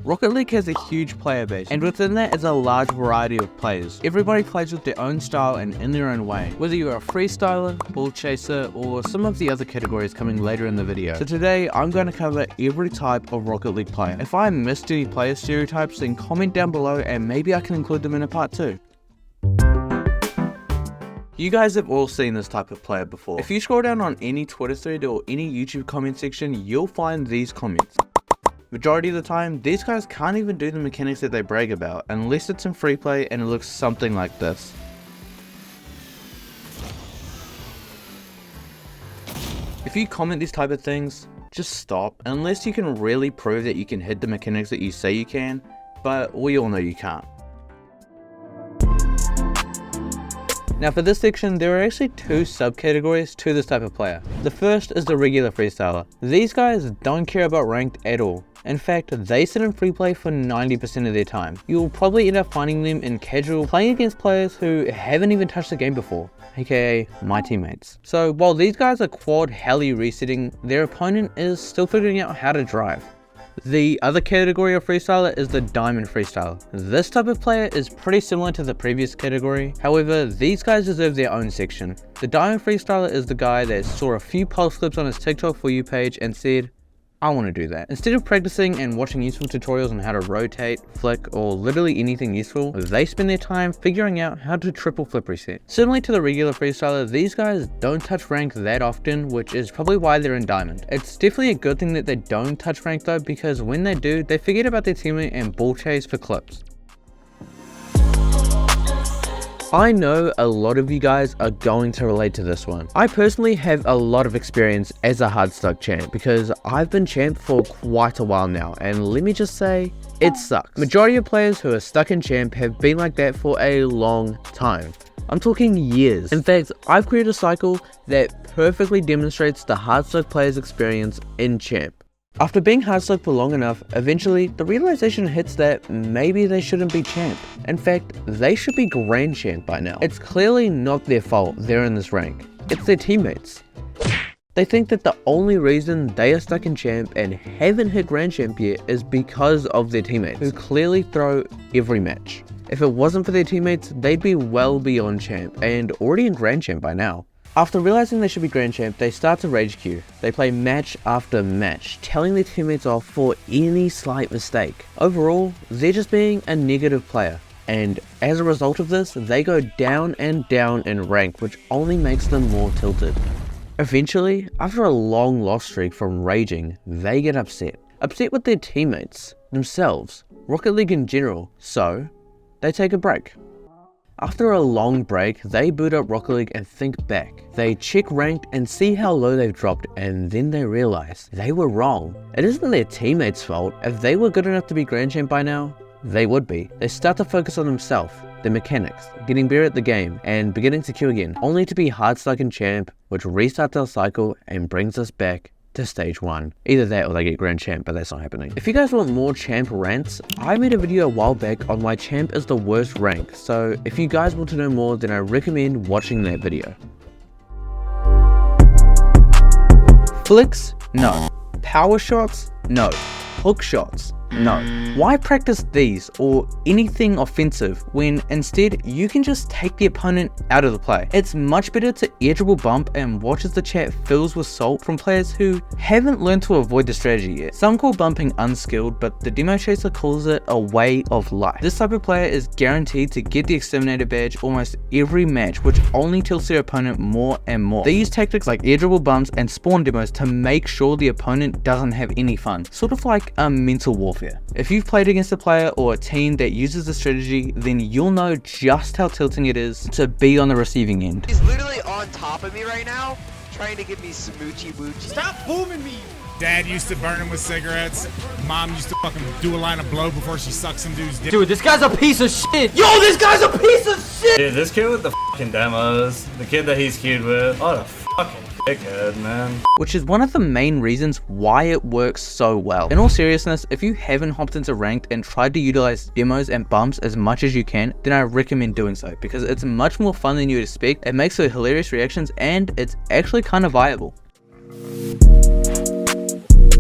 Rocket League has a huge player base, and within that is a large variety of players. Everybody plays with their own style and in their own way, whether you're a freestyler, ball chaser, or some of the other categories coming later in the video. So today, I'm going to cover every type of Rocket League player. If I missed any player stereotypes, then comment down below and maybe I can include them in a part 2. You guys have all seen this type of player before. If you scroll down on any Twitter thread or any YouTube comment section, you'll find these comments. Majority of the time, these guys can't even do the mechanics that they brag about, unless it's in free play and it looks something like this. If you comment these type of things, just stop, unless you can really prove that you can hit the mechanics that you say you can, but we all know you can't. Now for this section, there are actually 2 subcategories to this type of player. The first is the regular freestyler. These guys don't care about ranked at all. In fact, they sit in free play for 90% of their time. You'll probably end up finding them in casual, playing against players who haven't even touched the game before, aka my teammates. So while these guys are quad heli resetting, their opponent is still figuring out how to drive. The other category of freestyler is the diamond freestyler. This type of player is pretty similar to the previous category, however these guys deserve their own section. The diamond freestyler is the guy that saw a few pulse clips on his TikTok For You page and said, I want to do that. Instead of practicing and watching useful tutorials on how to rotate, flick, or literally anything useful, they spend their time figuring out how to triple flip reset. Similarly to the regular freestyler, these guys don't touch rank that often, which is probably why they're in diamond. It's definitely a good thing that they don't touch rank though, because when they do, they forget about their teammate and ball chase for clips. I know a lot of you guys are going to relate to this one. I personally have a lot of experience as a hard stuck champ because I've been champ for quite a while now, and let me just say, it sucks. Majority of players who are stuck in champ have been like that for a long time. I'm talking years. In fact, I've created a cycle that perfectly demonstrates the hard stuck player's experience in champ. After being hard stuck for long enough, eventually the realization hits that maybe they shouldn't be champ. In fact, they should be grand champ by now. It's clearly not their fault they're in this rank. It's their teammates. They think that the only reason they are stuck in champ and haven't hit grand champ yet is because of their teammates, who clearly throw every match. If it wasn't for their teammates, they'd be well beyond champ and already in grand champ by now. After realizing they should be grand champ, they start to rage queue. They play match after match, telling their teammates off for any slight mistake. Overall, they're just being a negative player. And as a result of this, they go down and down in rank, which only makes them more tilted. Eventually, after a long loss streak from raging, they get upset. Upset with their teammates, themselves, Rocket League in general, so they take a break. After a long break, they boot up Rocket League and think back. They check ranked and see how low they've dropped, and then they realize they were wrong. It isn't their teammates' fault. If they were good enough to be grand champ by now, they would be. They start to focus on themselves, their mechanics, getting better at the game, and beginning to queue again, only to be hard stuck in champ, which restarts our cycle and brings us back to stage 1. Either that or they get grand champ, but that's not happening. If you guys want more champ rants, I made a video a while back on why champ is the worst rank, so if you guys want to know more, then I recommend watching that video. Flicks? No. Power shots? No. Hook shots? No. Why practice these or anything offensive when instead you can just take the opponent out of the play? It's much better to air dribble bump and watch as the chat fills with salt from players who haven't learned to avoid the strategy yet. Some call bumping unskilled, but the demo chaser calls it a way of life. This type of player is guaranteed to get the exterminator badge almost every match, which only tilts their opponent more and more. They use tactics like air dribble bumps and spawn demos to make sure the opponent doesn't have any fun, sort of like a mental warfare. If you've played against a player or a team that uses the strategy, then you'll know just how tilting it is to be on the receiving end. He's literally on top of me right now, trying to give me smoochy woochie. Stop booming me! Dad used to burn him with cigarettes. Mom used to fucking do a line of blow before she sucked some dude's dick. Dude, this guy's a piece of shit! Yo, this guy's a piece of shit! Dude, this kid with the fucking demos, the kid that he's queued with, what a fucking dickhead, man. Which is one of the main reasons why it works so well. In all seriousness, if you haven't hopped into ranked and tried to utilize demos and bumps as much as you can, then I recommend doing so, because it's much more fun than you'd expect, it makes for hilarious reactions, and it's actually kind of viable.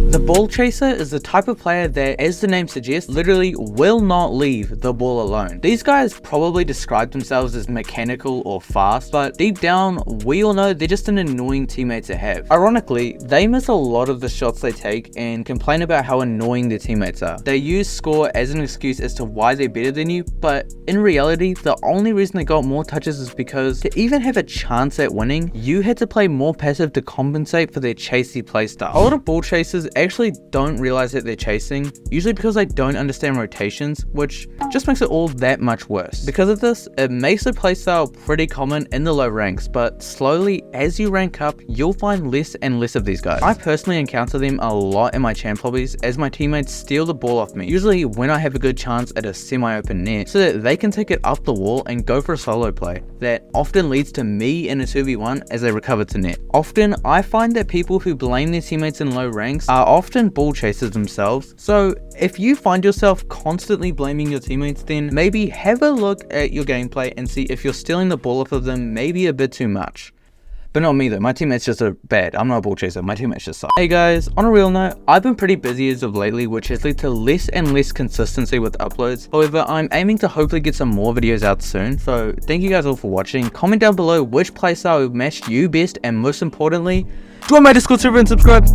The ball chaser is the type of player that, as the name suggests, literally will not leave the ball alone. These guys probably describe themselves as mechanical or fast, but deep down, we all know they're just an annoying teammate to have. Ironically, they miss a lot of the shots they take and complain about how annoying their teammates are. They use score as an excuse as to why they're better than you, but in reality, the only reason they got more touches is because to even have a chance at winning, you had to play more passive to compensate for their chasey playstyle. A lot of ball chasers actually don't realize that they're chasing, usually because they don't understand rotations, which just makes it all that much worse. Because of this, it makes the playstyle pretty common in the low ranks, but slowly as you rank up, you'll find less and less of these guys. I personally encounter them a lot in my champ lobbies as my teammates steal the ball off me, usually when I have a good chance at a semi-open net, so that they can take it up the wall and go for a solo play. That often leads to me in a 2v1 as they recover to net. Often, I find that people who blame their teammates in low ranks are often ball chasers themselves, so if you find yourself constantly blaming your teammates, then maybe have a look at your gameplay and see if you're stealing the ball off of them maybe a bit too much. But not me though, my teammates just are bad. I'm not a ball chaser, my teammates just suck. Hey guys, on a real note, I've been pretty busy as of lately, which has led to less and less consistency with uploads. However, I'm aiming to hopefully get some more videos out soon, so thank you guys all for watching. Comment down below which playstyle matched you best, and most importantly, join my Discord server and subscribe.